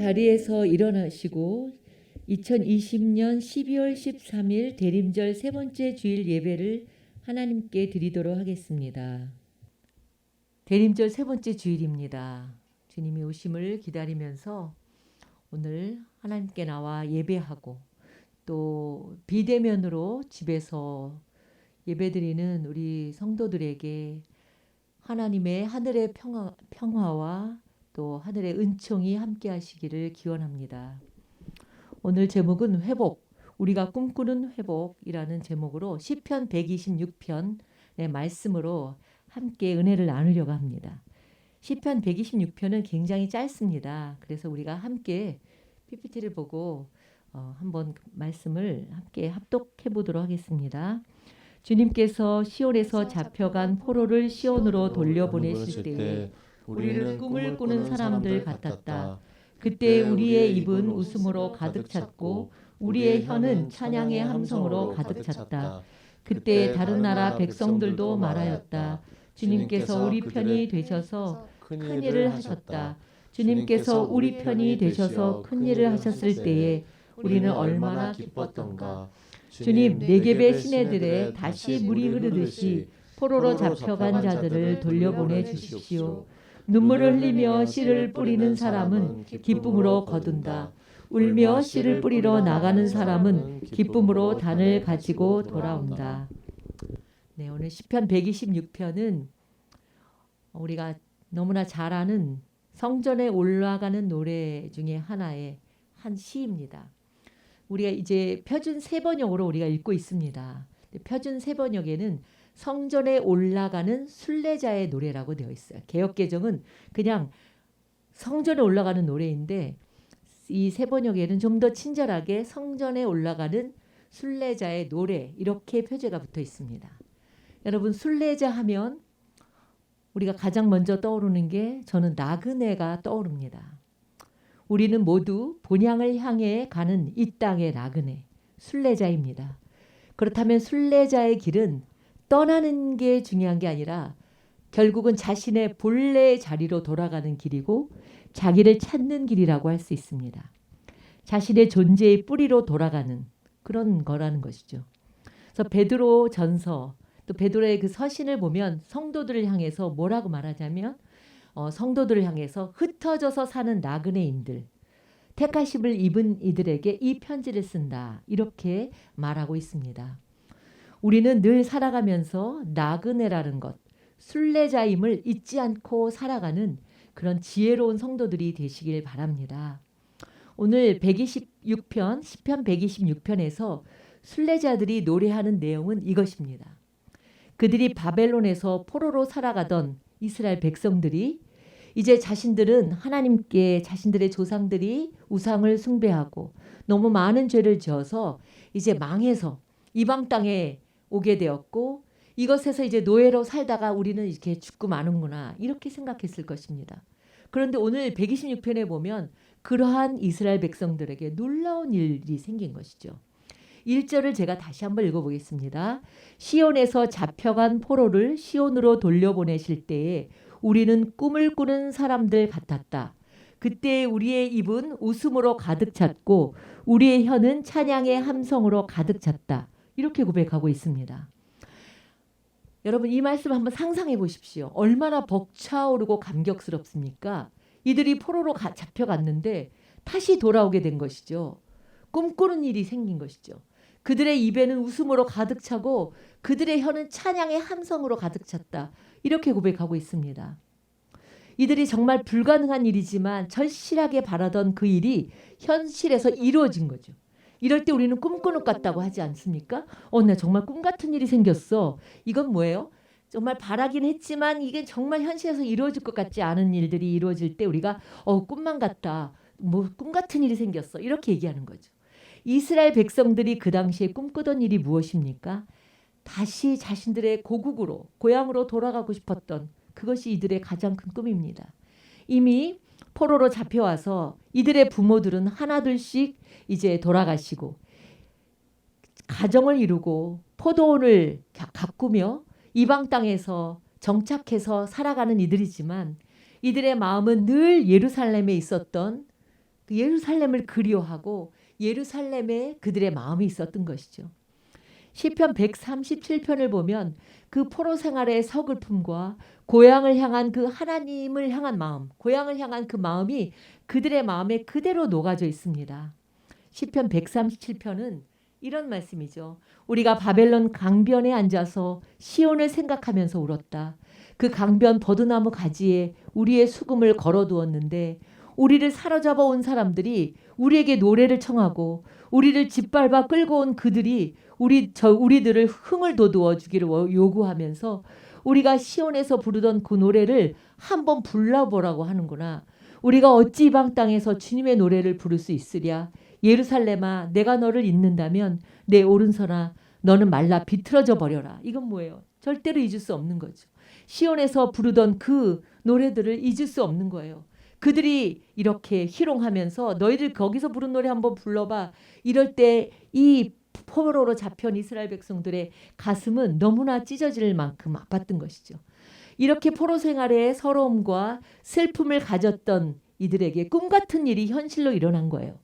자리에서 일어나시고 2020년 12월 13일 대림절 세 번째 주일 예배를 하나님께 드리도록 하겠습니다. 대림절 세 번째 주일입니다. 주님이 오심을 기다리면서 오늘 하나님께 나와 예배하고 또 비대면으로 집에서 예배드리는 우리 성도들에게 하나님의 하늘의 평화와 또 하늘의 은총이 함께 하시기를 기원합니다. 오늘 제목은 회복, 우리가 꿈꾸는 회복이라는 제목으로 시편 126편의 말씀으로 함께 은혜를 나누려고 합니다. 시편 126편은 굉장히 짧습니다. 그래서 우리가 함께 PPT를 보고 한번 말씀을 함께 합독해 보도록 하겠습니다. 주님께서 시온에서 잡혀간 포로를 시온으로 돌려보내실 때에 우리는 꿈을 꾸는 사람들 같았다. 그때 우리의 입은 웃음으로 가득 찼고 우리의 혀는 찬양의 함성으로 가득 찼다. 그때 다른 나라 백성들도 말하였다. 주님께서 우리 편이 되셔서 큰 일을 하셨다. 주님께서 우리 편이 되셔서 큰 일을 하셨을 때에 우리는 얼마나 기뻤던가. 주님, 네겝의 시내들에 다시 물이 흐르듯이 포로로 잡혀간 자들을 돌려보내 주십시오. 눈물을 흘리며 씨를 뿌리는 사람은 기쁨으로 거둔다. 울며 씨를 뿌리러 나가는 사람은 기쁨으로 단을 가지고 돌아온다. 네, 오늘 시편 126편은 우리가 너무나 잘 아는 성전에 올라가는 노래 중에 하나의 한 시입니다. 우리가 이제 표준 세번역으로 우리가 읽고 있습니다. 표준 세번역에는 성전에 올라가는 순례자의 노래라고 되어 있어요. 개역개정은 그냥 성전에 올라가는 노래인데 이 세번역에는 좀 더 친절하게 성전에 올라가는 순례자의 노래 이렇게 표제가 붙어 있습니다. 여러분, 순례자 하면 우리가 가장 먼저 떠오르는 게 저는 나그네가 떠오릅니다. 우리는 모두 본향을 향해 가는 이 땅의 나그네, 순례자입니다. 그렇다면 순례자의 길은 떠나는 게 중요한 게 아니라 결국은 자신의 본래의 자리로 돌아가는 길이고 자기를 찾는 길이라고 할 수 있습니다. 자신의 존재의 뿌리로 돌아가는 그런 거라는 것이죠. 그래서 베드로 전서 또 베드로의 그 서신을 보면 성도들을 향해서 뭐라고 말하자면 성도들을 향해서 흩어져서 사는 나그네인들, 택하심을 입은 이들에게 이 편지를 쓴다. 이렇게 말하고 있습니다. 우리는 늘 살아가면서 나그네라는 것, 순례자임을 잊지 않고 살아가는 그런 지혜로운 성도들이 되시길 바랍니다. 오늘 126편, 시편 126편에서 순례자들이 노래하는 내용은 이것입니다. 그들이 바벨론에서 포로로 살아가던 이스라엘 백성들이 이제 자신들은 하나님께 자신들의 조상들이 우상을 숭배하고 너무 많은 죄를 지어서 이제 망해서 이방 땅에 오게 되었고 이것에서 이제 노예로 살다가 우리는 이렇게 죽고 마는구나 이렇게 생각했을 것입니다. 그런데 오늘 126편에 보면 그러한 이스라엘 백성들에게 놀라운 일이 생긴 것이죠. 1절을 제가 다시 한번 읽어보겠습니다. 시온에서 잡혀간 포로를 시온으로 돌려보내실 때에 우리는 꿈을 꾸는 사람들 같았다. 그때 우리의 입은 웃음으로 가득 찼고 우리의 혀는 찬양의 함성으로 가득 찼다. 이렇게 고백하고 있습니다. 여러분, 이 말씀 한번 상상해 보십시오. 얼마나 벅차오르고 감격스럽습니까? 이들이 포로로 잡혀갔는데 다시 돌아오게 된 것이죠. 꿈꾸는 일이 생긴 것이죠. 그들의 입에는 웃음으로 가득 차고 그들의 혀는 찬양의 함성으로 가득 찼다. 이렇게 고백하고 있습니다. 이들이 정말 불가능한 일이지만 절실하게 바라던 그 일이 현실에서 이루어진 거죠. 이럴 때 우리는 꿈꾸는 것 같다고 하지 않습니까? 나 정말 꿈 같은 일이 생겼어. 이건 뭐예요? 정말 바라긴 했지만 이게 정말 현실에서 이루어질 것 같지 않은 일들이 이루어질 때 우리가 꿈만 같다. 뭐 꿈 같은 일이 생겼어. 이렇게 얘기하는 거죠. 이스라엘 백성들이 그 당시에 꿈꾸던 일이 무엇입니까? 다시 자신들의 고국으로, 고향으로 돌아가고 싶었던 그것이 이들의 가장 큰 꿈입니다. 이미 포로로 잡혀와서 이들의 부모들은 하나둘씩 이제 돌아가시고 가정을 이루고 포도원을 가꾸며 이방 땅에서 정착해서 살아가는 이들이지만 이들의 마음은 늘 예루살렘에 있었던 그 예루살렘을 그리워하고 예루살렘에 그들의 마음이 있었던 것이죠. 시편 137편을 보면 그 포로 생활의 서글픔과 고향을 향한 그 하나님을 향한 마음, 고향을 향한 그 마음이 그들의 마음에 그대로 녹아져 있습니다. 시편 137편은 이런 말씀이죠. 우리가 바벨론 강변에 앉아서 시온을 생각하면서 울었다. 그 강변 버드나무 가지에 우리의 수금을 걸어두었는데 우리를 사로잡아 온 사람들이 우리에게 노래를 청하고 우리를 짓밟아 끌고 온 그들이 우리들을 흥을 돋우어 주기를 요구하면서 우리가 시온에서 부르던 그 노래를 한번 불러보라고 하는구나. 우리가 어찌 이방 땅에서 주님의 노래를 부를 수 있으랴. 예루살렘아 내가 너를 잊는다면 내 오른손아 너는 말라 비틀어져 버려라. 이건 뭐예요? 절대로 잊을 수 없는 거죠. 시온에서 부르던 그 노래들을 잊을 수 없는 거예요. 그들이 이렇게 희롱하면서 너희들 거기서 부른 노래 한번 불러봐. 이럴 때 이 포로로 잡혀온 이스라엘 백성들의 가슴은 너무나 찢어질 만큼 아팠던 것이죠. 이렇게 포로 생활의 서러움과 슬픔을 가졌던 이들에게 꿈 같은 일이 현실로 일어난 거예요.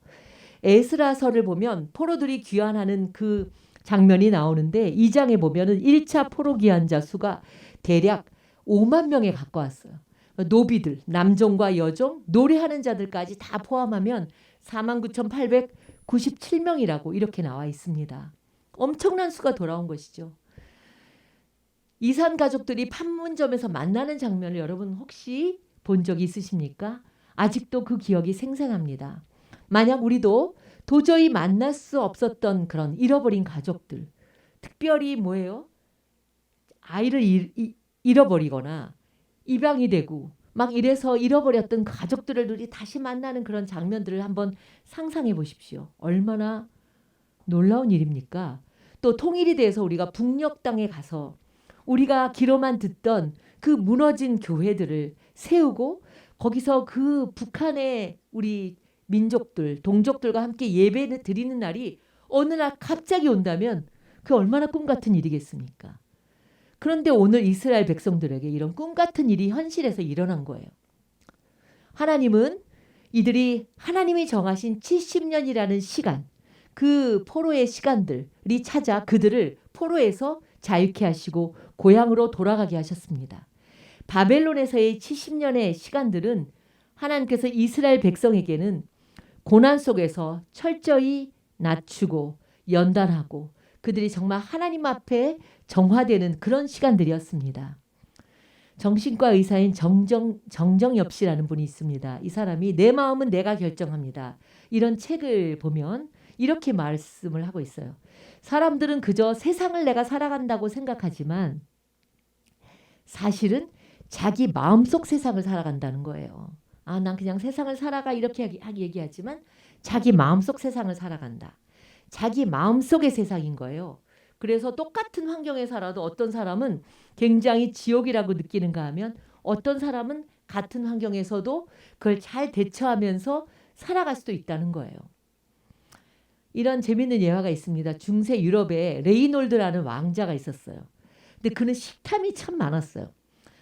에스라서를 보면 포로들이 귀환하는 그 장면이 나오는데 2장에 보면은 1차 포로 귀환자 수가 대략 5만 명에 가까웠어요. 노비들, 남종과 여종, 노래하는 자들까지 다 포함하면 49,897명이라고 이렇게 나와 있습니다. 엄청난 수가 돌아온 것이죠. 이산 가족들이 판문점에서 만나는 장면을 여러분 혹시 본 적이 있으십니까? 아직도 그 기억이 생생합니다. 만약 우리도 도저히 만날 수 없었던 그런 잃어버린 가족들, 특별히 뭐예요? 아이를 잃어버리거나 입양이 되고 막 이래서 잃어버렸던 가족들을 우리 다시 만나는 그런 장면들을 한번 상상해 보십시오. 얼마나 놀라운 일입니까? 또 통일이 돼서 우리가 북녘 땅에 가서 우리가 귀로만 듣던 그 무너진 교회들을 세우고 거기서 그 북한의 우리 민족들, 동족들과 함께 예배를 드리는 날이 어느 날 갑자기 온다면 그 얼마나 꿈 같은 일이겠습니까? 그런데 오늘 이스라엘 백성들에게 이런 꿈 같은 일이 현실에서 일어난 거예요. 하나님은 이들이 하나님이 정하신 70년이라는 시간, 그 포로의 시간들이 찾아 그들을 포로에서 자유케 하시고 고향으로 돌아가게 하셨습니다. 바벨론에서의 70년의 시간들은 하나님께서 이스라엘 백성에게는 고난 속에서 철저히 낮추고 연단하고 그들이 정말 하나님 앞에 정화되는 그런 시간들이었습니다. 정신과 의사인 정정엽 씨라는 분이 있습니다. 이 사람이 내 마음은 내가 결정합니다. 이런 책을 보면 이렇게 말씀을 하고 있어요. 사람들은 그저 세상을 내가 살아간다고 생각하지만 사실은 자기 마음속 세상을 살아간다는 거예요. 아, 난 그냥 세상을 살아가 이렇게 얘기하지만 자기 마음속 세상을 살아간다. 자기 마음속의 세상인 거예요. 그래서 똑같은 환경에 살아도 어떤 사람은 굉장히 지옥이라고 느끼는가 하면 어떤 사람은 같은 환경에서도 그걸 잘 대처하면서 살아갈 수도 있다는 거예요. 이런 재밌는 예화가 있습니다. 중세 유럽에 레이놀드라는 왕자가 있었어요. 근데 그는 식탐이 참 많았어요.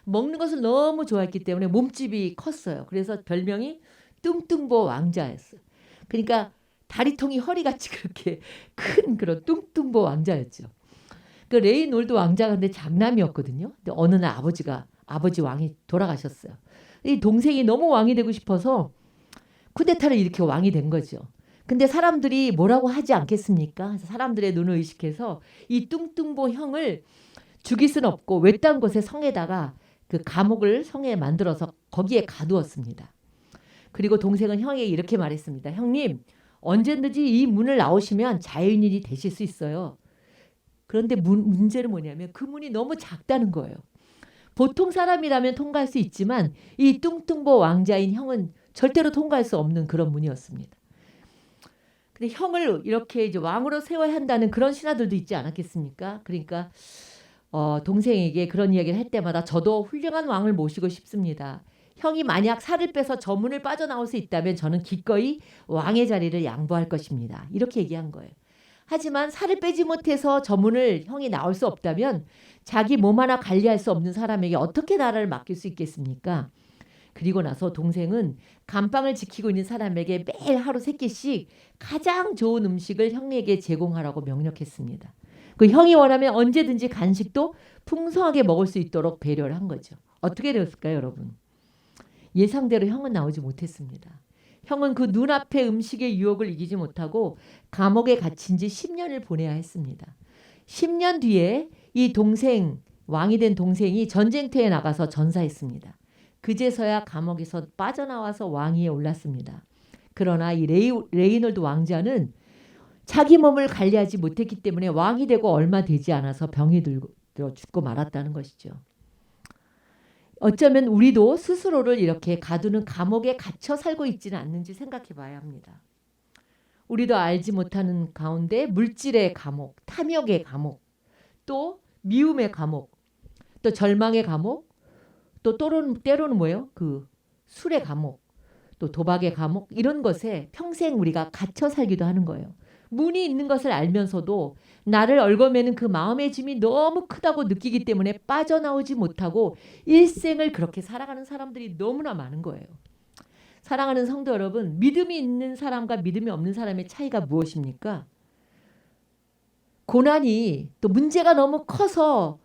먹는 것을 너무 좋아했기 때문에 몸집이 컸어요. 그래서 별명이 뚱뚱보 왕자였어요. 그러니까 다리통이 허리같이 그렇게 큰 그런 뚱뚱보 왕자였죠. 그 레이놀드 왕자가 근데 장남이었거든요. 근데 어느 날 아버지 왕이 돌아가셨어요. 이 동생이 너무 왕이 되고 싶어서 쿠데타를 일으켜 왕이 된 거죠. 근데 사람들이 뭐라고 하지 않겠습니까? 사람들의 눈을 의식해서 이 뚱뚱보 형을 죽일 수는 없고 외딴 곳에 성에다가 그 감옥을 성에 만들어서 거기에 가두었습니다. 그리고 동생은 형에게 이렇게 말했습니다. 형님, 언제든지 이 문을 나오시면 자유인이 되실 수 있어요. 그런데 문제는 뭐냐면 그 문이 너무 작다는 거예요. 보통 사람이라면 통과할 수 있지만 이 뚱뚱보 왕자인 형은 절대로 통과할 수 없는 그런 문이었습니다. 근데 형을 이렇게 이제 왕으로 세워야 한다는 그런 신하들도 있지 않았겠습니까? 그러니까 동생에게 그런 이야기를 할 때마다 저도 훌륭한 왕을 모시고 싶습니다. 형이 만약 살을 빼서 저 문을 빠져나올 수 있다면 저는 기꺼이 왕의 자리를 양보할 것입니다. 이렇게 얘기한 거예요. 하지만 살을 빼지 못해서 저 문을 형이 나올 수 없다면 자기 몸 하나 관리할 수 없는 사람에게 어떻게 나라를 맡길 수 있겠습니까? 그리고 나서 동생은 감방을 지키고 있는 사람에게 매일 하루 3끼씩 가장 좋은 음식을 형에게 제공하라고 명령했습니다. 그 형이 원하면 언제든지 간식도 풍성하게 먹을 수 있도록 배려를 한 거죠. 어떻게 되었을까요, 여러분? 예상대로 형은 나오지 못했습니다. 형은 그 눈앞의 음식의 유혹을 이기지 못하고 감옥에 갇힌 지 10년을 보내야 했습니다. 10년 뒤에 이 동생, 왕이 된 동생이 전쟁터에 나가서 전사했습니다. 그제서야 감옥에서 빠져나와서 왕위에 올랐습니다. 그러나 이 레이놀드 왕자는 자기 몸을 관리하지 못했기 때문에 왕이 되고 얼마 되지 않아서 병이 들어 죽고 말았다는 것이죠. 어쩌면 우리도 스스로를 이렇게 가두는 감옥에 갇혀 살고 있지는 않는지 생각해 봐야 합니다. 우리도 알지 못하는 가운데 물질의 감옥, 탐욕의 감옥, 또 미움의 감옥, 또 절망의 감옥, 또 때로는 뭐예요? 그 술의 감옥, 또 도박의 감옥, 이런 것에 평생 우리가 갇혀 살기도 하는 거예요. 문이 있는 것을 알면서도 나를 얽어매는 그 마음의 짐이 너무 크다고 느끼기 때문에 빠져나오지 못하고 일생을 그렇게 살아가는 사람들이 너무나 많은 거예요. 사랑하는 성도 여러분, 믿음이 있는 사람과 믿음이 없는 사람의 차이가 무엇입니까? 고난이 또 문제가 너무 커서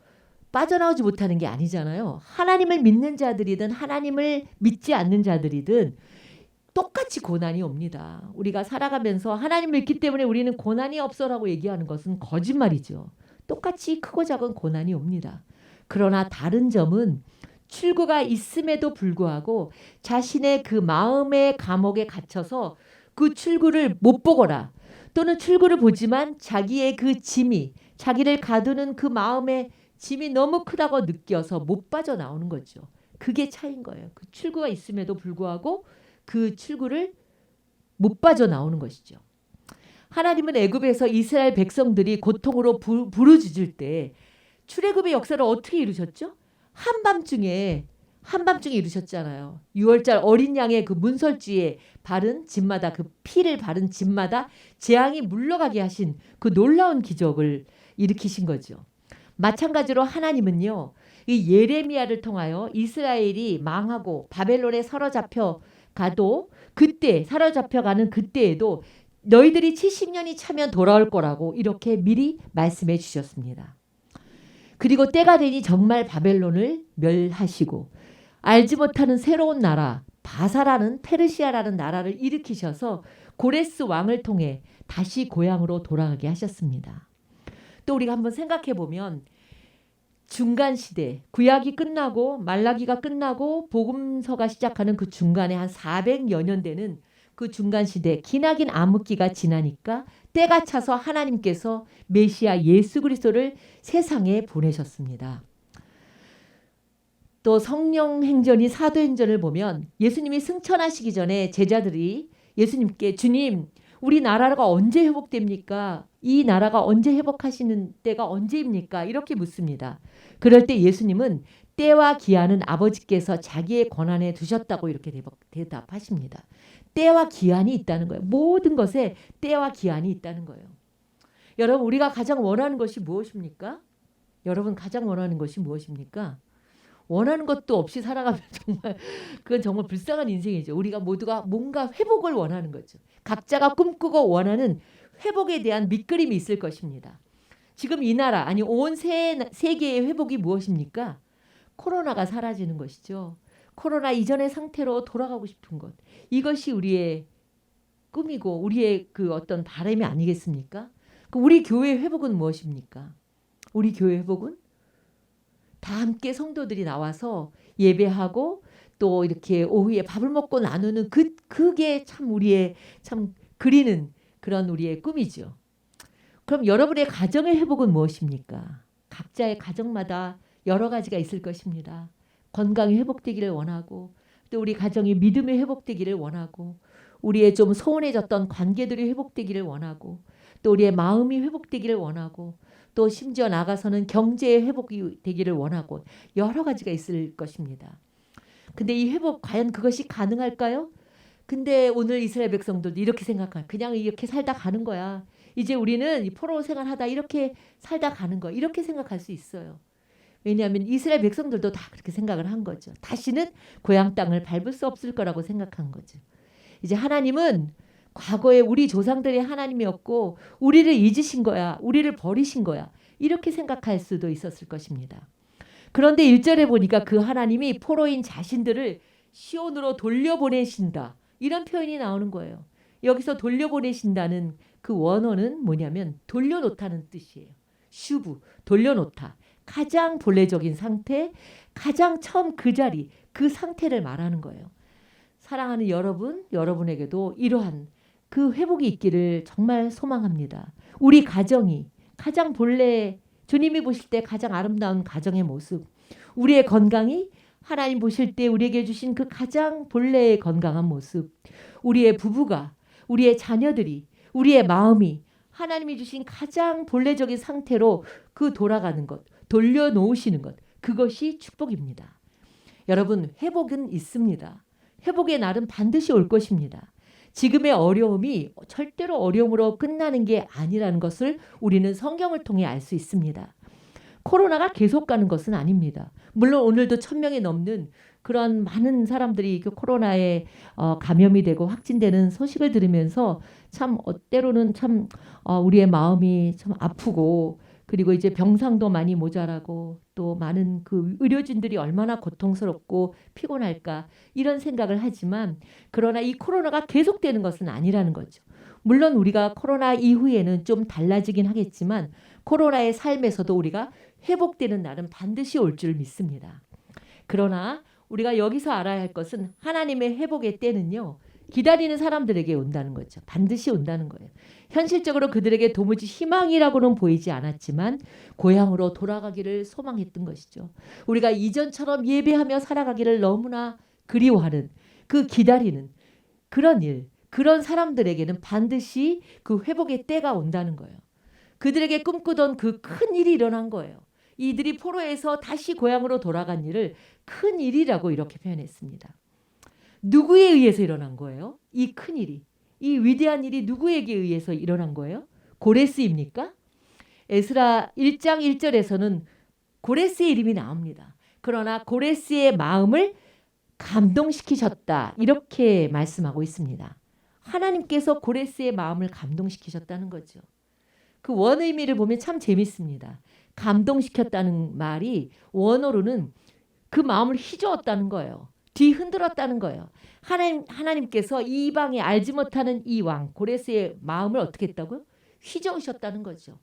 빠져나오지 못하는 게 아니잖아요. 하나님을 믿는 자들이든 하나님을 믿지 않는 자들이든 똑같이 고난이 옵니다. 우리가 살아가면서 하나님을 믿기 때문에 우리는 고난이 없어라고 얘기하는 것은 거짓말이죠. 똑같이 크고 작은 고난이 옵니다. 그러나 다른 점은 출구가 있음에도 불구하고 자신의 그 마음의 감옥에 갇혀서 그 출구를 못 보거나 또는 출구를 보지만 자기의 그 짐이, 자기를 가두는 그 마음의 짐이 너무 크다고 느껴서 못 빠져나오는 거죠. 그게 차이인 거예요. 그 출구가 있음에도 불구하고 그 출구를 못 빠져나오는 것이죠. 하나님은 애굽에서 이스라엘 백성들이 고통으로 부르짖을 때 출애굽의 역사를 어떻게 이루셨죠? 한밤중에 이루셨잖아요. 6월절 어린 양의 그 문설주에 바른 집마다, 그 피를 바른 집마다 재앙이 물러가게 하신 그 놀라운 기적을 일으키신 거죠. 마찬가지로 하나님은요, 이 예레미야를 통하여 이스라엘이 망하고 바벨론에 사로잡혀 가도 그때 사로잡혀가는 그때에도 너희들이 70년이 차면 돌아올 거라고 이렇게 미리 말씀해 주셨습니다. 그리고 때가 되니 정말 바벨론을 멸하시고 알지 못하는 새로운 나라 바사라는 페르시아라는 나라를 일으키셔서 고레스 왕을 통해 다시 고향으로 돌아가게 하셨습니다. 또 우리가 한번 생각해 보면 중간 시대, 구약이 끝나고 말라기가 끝나고 복음서가 시작하는 그 중간에 한 400여 년 되는 그 중간 시대, 기나긴 암흑기가 지나니까 때가 차서 하나님께서 메시아 예수 그리스도를 세상에 보내셨습니다. 또 성령 행전이 사도행전을 보면 예수님이 승천하시기 전에 제자들이 예수님께 주님, 우리 나라가 언제 회복됩니까? 이 나라가 언제 회복하시는 때가 언제입니까? 이렇게 묻습니다. 그럴 때 예수님은 때와 기한은 아버지께서 자기의 권한에 두셨다고 이렇게 대답하십니다. 때와 기한이 있다는 거예요. 모든 것에 때와 기한이 있다는 거예요. 여러분, 우리가 가장 원하는 것이 무엇입니까? 여러분 가장 원하는 것이 무엇입니까? 원하는 것도 없이 살아가면 그건 정말 불쌍한 인생이죠. 우리가 모두가 뭔가 회복을 원하는 거죠. 각자가 꿈꾸고 원하는 회복에 대한 밑그림이 있을 것입니다. 지금 이 나라 아니 온 세계의 회복이 무엇입니까? 코로나가 사라지는 것이죠. 코로나 이전의 상태로 돌아가고 싶은 것. 이것이 우리의 꿈이고 우리의 그 어떤 바람이 아니겠습니까? 우리 교회의 회복은 무엇입니까? 우리 교회 회복은 다 함께 성도들이 나와서 예배하고 또 이렇게 오후에 밥을 먹고 나누는 그게 참 우리의 참 그리는 그런 우리의 꿈이죠. 그럼 여러분의 가정의 회복은 무엇입니까? 각자의 가정마다 여러 가지가 있을 것입니다. 건강이 회복되기를 원하고 또 우리 가정이 믿음이 회복되기를 원하고 우리의 좀 소원해졌던 관계들이 회복되기를 원하고 또 우리의 마음이 회복되기를 원하고 또 심지어 나가서는 경제의 회복이 되기를 원하고 여러 가지가 있을 것입니다. 근데 이 회복 과연 그것이 가능할까요? 근데 오늘 이스라엘 백성들도 이렇게 생각해요. 그냥 이렇게 살다 가는 거야. 이제 우리는 포로 생활하다 이렇게 살다 가는 거야. 이렇게 생각할 수 있어요. 왜냐하면 이스라엘 백성들도 다 그렇게 생각을 한 거죠. 다시는 고향 땅을 밟을 수 없을 거라고 생각한 거죠. 이제 하나님은 과거에 우리 조상들의 하나님이었고 우리를 잊으신 거야. 우리를 버리신 거야. 이렇게 생각할 수도 있었을 것입니다. 그런데 1절에 보니까 그 하나님이 포로인 자신들을 시온으로 돌려보내신다. 이런 표현이 나오는 거예요. 여기서 돌려보내신다는 그 원어는 뭐냐면 돌려놓다는 뜻이에요. 슈브, 돌려놓다. 가장 본래적인 상태, 가장 처음 그 자리, 그 상태를 말하는 거예요. 사랑하는 여러분, 여러분에게도 이러한 그 회복이 있기를 정말 소망합니다. 우리 가정이 가장 본래 주님이 보실 때 가장 아름다운 가정의 모습, 우리의 건강이 하나님 보실 때 우리에게 주신 그 가장 본래의 건강한 모습, 우리의 부부가, 우리의 자녀들이, 우리의 마음이 하나님이 주신 가장 본래적인 상태로 그 돌아가는 것, 돌려놓으시는 것, 그것이 축복입니다. 여러분, 회복은 있습니다. 회복의 날은 반드시 올 것입니다. 지금의 어려움이 절대로 어려움으로 끝나는 게 아니라는 것을 우리는 성경을 통해 알 수 있습니다. 코로나가 계속 가는 것은 아닙니다. 물론 오늘도 1000명이 넘는 그런 많은 사람들이 코로나에 감염이 되고 확진되는 소식을 들으면서 참 때로는 참 우리의 마음이 참 아프고, 그리고 이제 병상도 많이 모자라고 또 많은 그 의료진들이 얼마나 고통스럽고 피곤할까 이런 생각을 하지만, 그러나 이 코로나가 계속되는 것은 아니라는 거죠. 물론 우리가 코로나 이후에는 좀 달라지긴 하겠지만 코로나의 삶에서도 우리가 회복되는 날은 반드시 올 줄 믿습니다. 그러나 우리가 여기서 알아야 할 것은 하나님의 회복의 때는요, 기다리는 사람들에게 온다는 거죠. 반드시 온다는 거예요. 현실적으로 그들에게 도무지 희망이라고는 보이지 않았지만 고향으로 돌아가기를 소망했던 것이죠. 우리가 이전처럼 예배하며 살아가기를 너무나 그리워하는, 그 기다리는 그런 일, 그런 사람들에게는 반드시 그 회복의 때가 온다는 거예요. 그들에게 꿈꾸던 그 큰 일이 일어난 거예요. 이들이 포로에서 다시 고향으로 돌아간 일을 큰 일이라고 이렇게 표현했습니다. 누구에 의해서 일어난 거예요? 이 큰 일이, 이 위대한 일이 누구에게 의해서 일어난 거예요? 고레스입니까? 에스라 1장 1절에서는 고레스의 이름이 나옵니다. 그러나 고레스의 마음을 감동시키셨다, 이렇게 말씀하고 있습니다. 하나님께서 고레스의 마음을 감동시키셨다는 거죠. 그 원의미를 보면 참 재밌습니다. 감동시켰다는 말이 원어로는 그 마음을 휘저었다는 거예요. 뒤흔들었다는 거예요. 하나님께서 이 이방에 알지 못하는 이 왕 고레스의 마음을 어떻게 했다고요? 휘저으셨다는 거죠.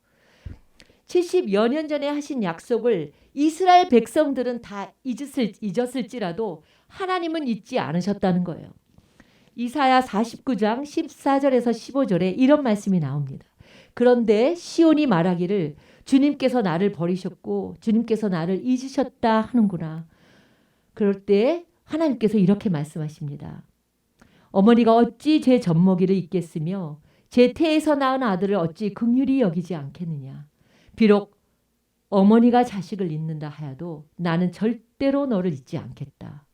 70여 년 전에 하신 약속을 이스라엘 백성들은 다 잊었을지라도 하나님은 잊지 않으셨다는 거예요. 이사야 49장 14절에서 15절에 이런 말씀이 나옵니다. 그런데 시온이 말하기를 주님께서 나를 버리셨고 주님께서 나를 잊으셨다 하는구나. 그럴 때 하나님께서 이렇게 말씀하십니다. 어머니가 어찌 제 젖먹이를 잊겠으며 제 태에서 낳은 아들을 어찌 긍휼히 여기지 않겠느냐. 비록 어머니가 자식을 잊는다 하여도 나는 절대로 너를 잊지 않겠다.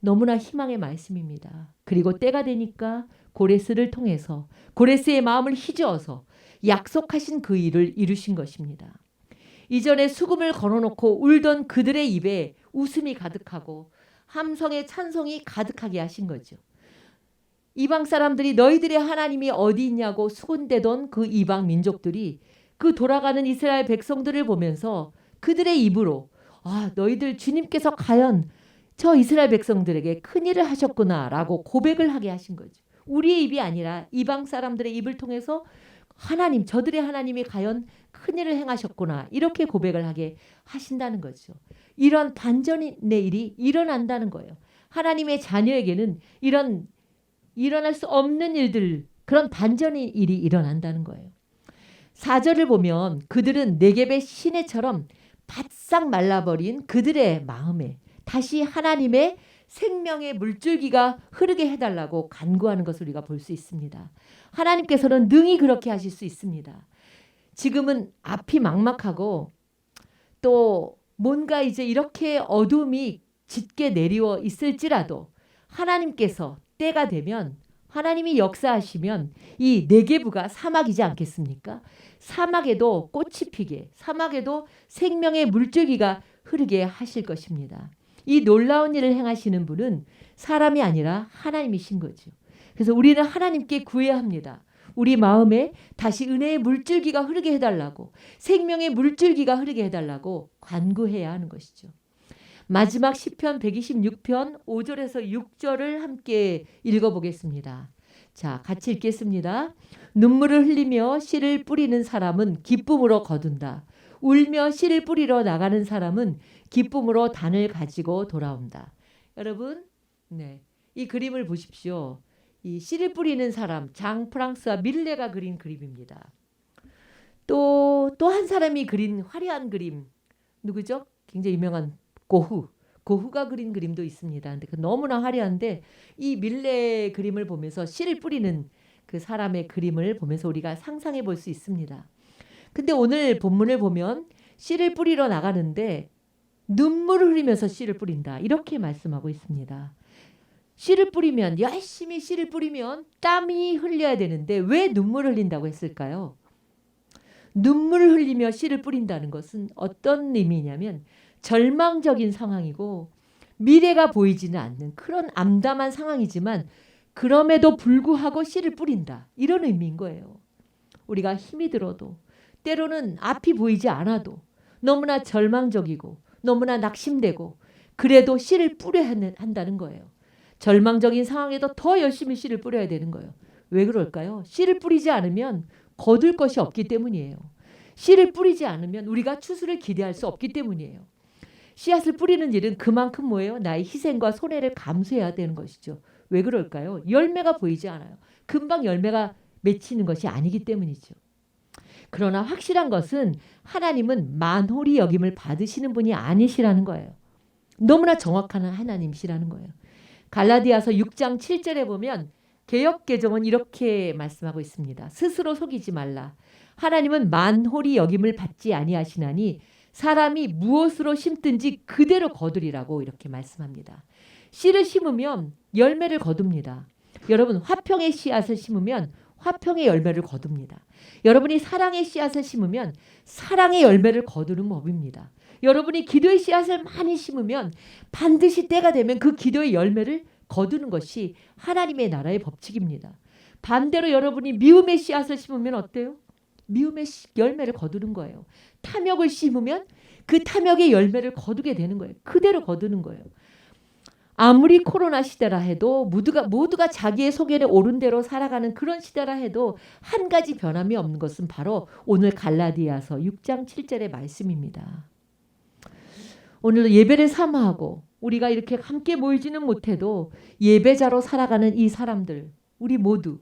너무나 희망의 말씀입니다. 그리고 때가 되니까 고레스를 통해서 고레스의 마음을 휘저어서 약속하신 그 일을 이루신 것입니다. 이전에 수금을 걸어놓고 울던 그들의 입에 웃음이 가득하고 함성의 찬송이 가득하게 하신 거죠. 이방 사람들이 너희들의 하나님이 어디 있냐고 수군대던 그 이방 민족들이 그 돌아가는 이스라엘 백성들을 보면서 그들의 입으로 너희들 주님께서 과연 저 이스라엘 백성들에게 큰일을 하셨구나 라고 고백을 하게 하신 거죠. 우리의 입이 아니라 이방 사람들의 입을 통해서 하나님, 저들의 하나님이 과연 큰일을 행하셨구나 이렇게 고백을 하게 하신다는 거죠. 이런 반전의 일이 일어난다는 거예요. 하나님의 자녀에게는 이런 일어날 수 없는 일들, 그런 반전의 일이 일어난다는 거예요. 4절을 보면 그들은 네겝의 시내처럼 바싹 말라버린 그들의 마음에 다시 하나님의 생명의 물줄기가 흐르게 해달라고 간구하는 것을 우리가 볼 수 있습니다. 하나님께서는 능히 그렇게 하실 수 있습니다. 지금은 앞이 막막하고 또 뭔가 이제 이렇게 어둠이 짙게 내리워 있을지라도 하나님께서 때가 되면 하나님이 역사하시면 이 네게부가 사막이지 않겠습니까? 사막에도 꽃이 피게, 사막에도 생명의 물줄기가 흐르게 하실 것입니다. 이 놀라운 일을 행하시는 분은 사람이 아니라 하나님이신 거죠. 그래서 우리는 하나님께 구해야 합니다. 우리 마음에 다시 은혜의 물줄기가 흐르게 해달라고, 생명의 물줄기가 흐르게 해달라고 간구해야 하는 것이죠. 마지막 시편 126편 5절에서 6절을 함께 읽어보겠습니다. 자, 같이 읽겠습니다. 눈물을 흘리며 씨를 뿌리는 사람은 기쁨으로 거둔다. 울며 씨를 뿌리러 나가는 사람은 기쁨으로 단을 가지고 돌아온다. 여러분, 이 그림을 보십시오. 이 씨를 뿌리는 사람, 장 프랑스와 밀레가 그린 그림입니다. 또 한 사람이 그린 화려한 그림, 누구죠? 굉장히 유명한 고흐가 그린 그림도 있습니다. 근데 너무나 화려한데 이 밀레 그림을 보면서 씨를 뿌리는 그 사람의 그림을 보면서 우리가 상상해 볼 수 있습니다. 근데 오늘 본문을 보면 씨를 뿌리러 나가는데 눈물을 흘리면서 씨를 뿌린다. 이렇게 말씀하고 있습니다. 씨를 뿌리면, 열심히 씨를 뿌리면 땀이 흘려야 되는데 왜 눈물을 흘린다고 했을까요? 눈물을 흘리며 씨를 뿌린다는 것은 어떤 의미냐면 절망적인 상황이고 미래가 보이지는 않는 그런 암담한 상황이지만 그럼에도 불구하고 씨를 뿌린다. 이런 의미인 거예요. 우리가 힘이 들어도 때로는 앞이 보이지 않아도 너무나 절망적이고 너무나 낙심되고 그래도 씨를 뿌려야 한다는 거예요. 절망적인 상황에도 더 열심히 씨를 뿌려야 되는 거예요. 왜 그럴까요? 씨를 뿌리지 않으면 거둘 것이 없기 때문이에요. 씨를 뿌리지 않으면 우리가 추수를 기대할 수 없기 때문이에요. 씨앗을 뿌리는 일은 그만큼 뭐예요? 나의 희생과 손해를 감수해야 되는 것이죠. 왜 그럴까요? 열매가 보이지 않아요. 금방 열매가 맺히는 것이 아니기 때문이죠. 그러나 확실한 것은 하나님은 만홀히 여김을 받으시는 분이 아니시라는 거예요. 너무나 정확한 하나님이시라는 거예요. 갈라디아서 6장 7절에 보면 개역개정은 이렇게 말씀하고 있습니다. 스스로 속이지 말라. 하나님은 만홀히 여김을 받지 아니하시나니 사람이 무엇으로 심든지 그대로 거두리라고 이렇게 말씀합니다. 씨를 심으면 열매를 거둡니다. 여러분, 화평의 씨앗을 심으면 화평의 열매를 거둡니다. 여러분이 사랑의 씨앗을 심으면 사랑의 열매를 거두는 법입니다. 여러분이 기도의 씨앗을 많이 심으면 반드시 때가 되면 그 기도의 열매를 거두는 것이 하나님의 나라의 법칙입니다. 반대로 여러분이 미움의 씨앗을 심으면 어때요? 미움의 열매를 거두는 거예요. 탐욕을 심으면 그 탐욕의 열매를 거두게 되는 거예요. 그대로 거두는 거예요. 아무리 코로나 시대라 해도 모두가 자기의 소견에 옳은 대로 살아가는 그런 시대라 해도 한 가지 변함이 없는 것은 바로 오늘 갈라디아서 6장 7절의 말씀입니다. 오늘도 예배를 사모하고 우리가 이렇게 함께 모이지는 못해도 예배자로 살아가는 이 사람들, 우리 모두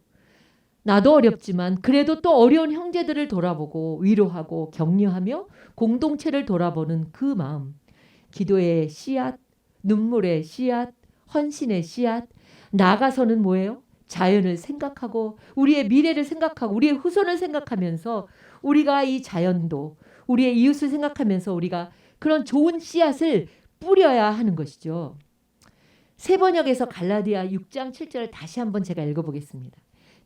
나도 어렵지만 그래도 또 어려운 형제들을 돌아보고 위로하고 격려하며 공동체를 돌아보는 그 마음, 기도의 씨앗, 눈물의 씨앗, 헌신의 씨앗, 나아가서는 뭐예요? 자연을 생각하고 우리의 미래를 생각하고 우리의 후손을 생각하면서 우리가 이 자연도 우리의 이웃을 생각하면서 우리가 그런 좋은 씨앗을 뿌려야 하는 것이죠. 세번역에서 갈라디아 6장 7절을 다시 한번 제가 읽어보겠습니다.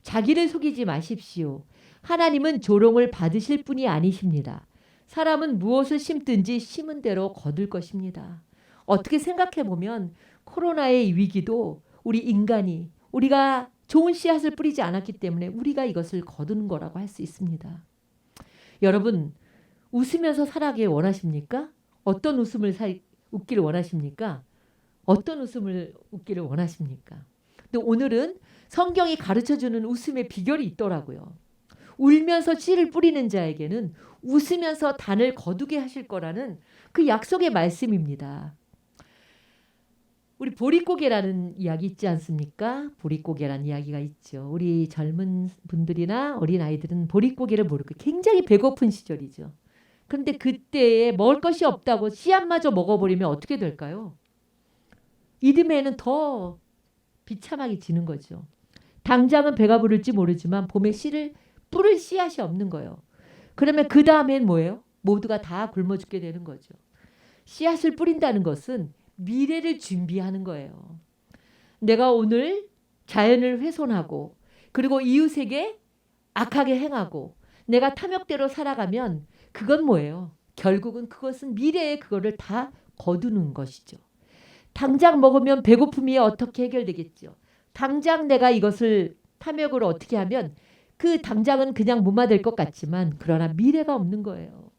자기를 속이지 마십시오. 하나님은 조롱을 받으실 분이 아니십니다. 사람은 무엇을 심든지 심은 대로 거둘 것입니다. 어떻게 생각해보면 코로나의 위기도 우리 인간이 우리가 좋은 씨앗을 뿌리지 않았기 때문에 우리가 이것을 거두는 거라고 할 수 있습니다. 여러분, 웃으면서 살아가길 원하십니까? 어떤 웃음을 웃기를 원하십니까? 어떤 웃음을 웃기를 원하십니까? 근데 오늘은 성경이 가르쳐주는 웃음의 비결이 있더라고요. 울면서 씨를 뿌리는 자에게는 웃으면서 단을 거두게 하실 거라는 그 약속의 말씀입니다. 우리 보릿고개라는 이야기 있지 않습니까? 보릿고개라는 이야기가 있죠. 우리 젊은 분들이나 어린 아이들은 보릿고개를 모르고 굉장히 배고픈 시절이죠. 그런데 그때에 먹을 것이 없다고 씨앗마저 먹어버리면 어떻게 될까요? 이듬해에는 더 비참하게 지는 거죠. 당장은 배가 부를지 모르지만 봄에 씨를 뿌릴 씨앗이 없는 거예요. 그러면 그 다음엔 뭐예요? 모두가 다 굶어 죽게 되는 거죠. 씨앗을 뿌린다는 것은 미래를 준비하는 거예요. 내가 오늘 자연을 훼손하고 그리고 이웃에게 악하게 행하고 내가 탐욕대로 살아가면 그건 뭐예요? 결국은 그것은 미래에 그거를 다 거두는 것이죠. 당장 먹으면 배고픔이 어떻게 해결되겠죠. 당장 내가 이것을 탐욕으로 어떻게 하면 그 당장은 그냥 무마될 것 같지만 그러나 미래가 없는 거예요.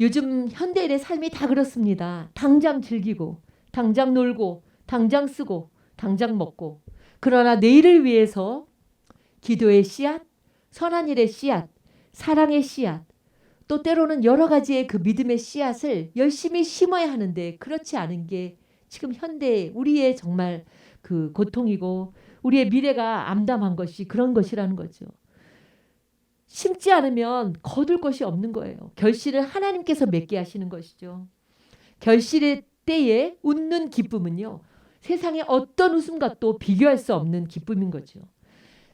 요즘 현대인의 삶이 다 그렇습니다. 당장 즐기고 당장 놀고 당장 쓰고 당장 먹고 그러나 내일을 위해서 기도의 씨앗, 선한 일의 씨앗, 사랑의 씨앗 또 때로는 여러 가지의 그 믿음의 씨앗을 열심히 심어야 하는데 그렇지 않은 게 지금 현대 우리의 정말 그 고통이고 우리의 미래가 암담한 것이 그런 것이라는 거죠. 심지 않으면 거둘 것이 없는 거예요. 결실을 하나님께서 맺게 하시는 것이죠. 결실의 때에 웃는 기쁨은요. 세상의 어떤 웃음과 또 비교할 수 없는 기쁨인 거죠.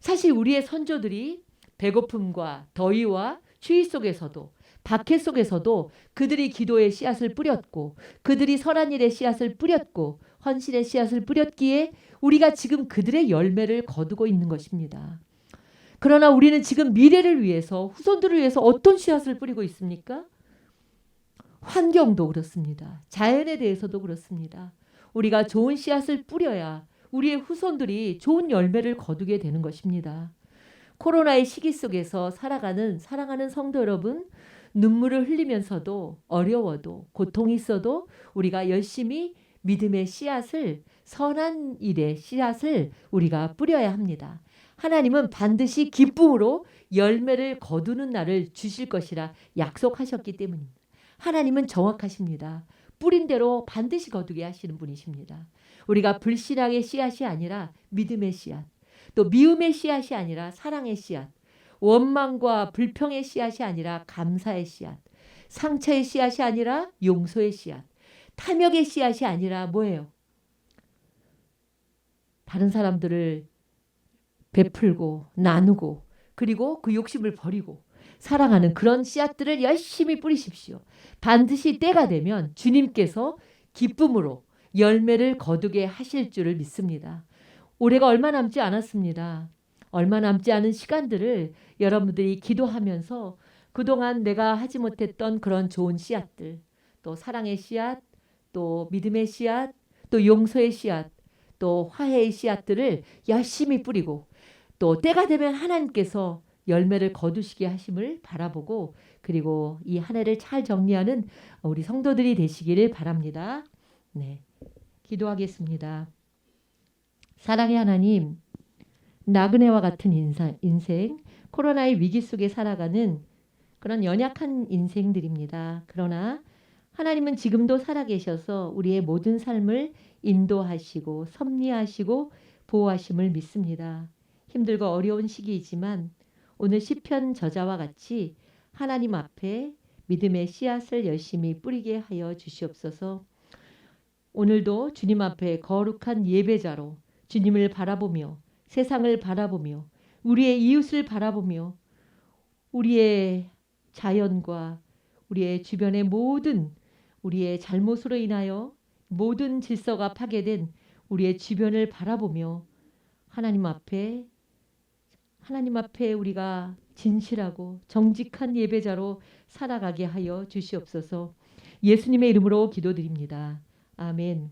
사실 우리의 선조들이 배고픔과 더위와 추위 속에서도 박해 속에서도 그들이 기도의 씨앗을 뿌렸고 그들이 선한 일의 씨앗을 뿌렸고 헌신의 씨앗을 뿌렸기에 우리가 지금 그들의 열매를 거두고 있는 것입니다. 그러나 우리는 지금 미래를 위해서 후손들을 위해서 어떤 씨앗을 뿌리고 있습니까? 환경도 그렇습니다. 자연에 대해서도 그렇습니다. 우리가 좋은 씨앗을 뿌려야 우리의 후손들이 좋은 열매를 거두게 되는 것입니다. 코로나의 시기 속에서 살아가는 사랑하는 성도 여러분, 눈물을 흘리면서도 어려워도 고통이 있어도 우리가 열심히 믿음의 씨앗을 선한 일의 씨앗을 우리가 뿌려야 합니다. 하나님은 반드시 기쁨으로 열매를 거두는 날을 주실 것이라 약속하셨기 때문입니다. 하나님은 정확하십니다. 뿌린 대로 반드시 거두게 하시는 분이십니다. 우리가 불신앙의 씨앗이 아니라 믿음의 씨앗, 또 미움의 씨앗이 아니라 사랑의 씨앗, 원망과 불평의 씨앗이 아니라 감사의 씨앗, 상처의 씨앗이 아니라 용서의 씨앗, 탐욕의 씨앗이 아니라 뭐예요? 다른 사람들을 베풀고 나누고 그리고 그 욕심을 버리고 사랑하는 그런 씨앗들을 열심히 뿌리십시오. 반드시 때가 되면 주님께서 기쁨으로 열매를 거두게 하실 줄을 믿습니다. 올해가 얼마 남지 않았습니다. 얼마 남지 않은 시간들을 여러분들이 기도하면서 그동안 내가 하지 못했던 그런 좋은 씨앗들, 또 사랑의 씨앗, 또 믿음의 씨앗, 또 용서의 씨앗, 또 화해의 씨앗들을 열심히 뿌리고 또 때가 되면 하나님께서 열매를 거두시게 하심을 바라보고 그리고 이 한 해를 잘 정리하는 우리 성도들이 되시기를 바랍니다. 네, 기도하겠습니다. 사랑의 하나님, 나그네와 같은 인생, 코로나의 위기 속에 살아가는 그런 연약한 인생들입니다. 그러나 하나님은 지금도 살아계셔서 우리의 모든 삶을 인도하시고 섭리하시고 보호하심을 믿습니다. 힘들고 어려운 시기이지만 오늘 시편 저자와 같이 하나님 앞에 믿음의 씨앗을 열심히 뿌리게 하여 주시옵소서. 오늘도 주님 앞에 거룩한 예배자로 주님을 바라보며 세상을 바라보며 우리의 이웃을 바라보며 우리의 자연과 우리의 주변의 모든 우리의 잘못으로 인하여 모든 질서가 파괴된 우리의 주변을 바라보며 하나님 앞에 우리가 진실하고 정직한 예배자로 살아가게 하여 주시옵소서. 예수님의 이름으로 기도드립니다. 아멘.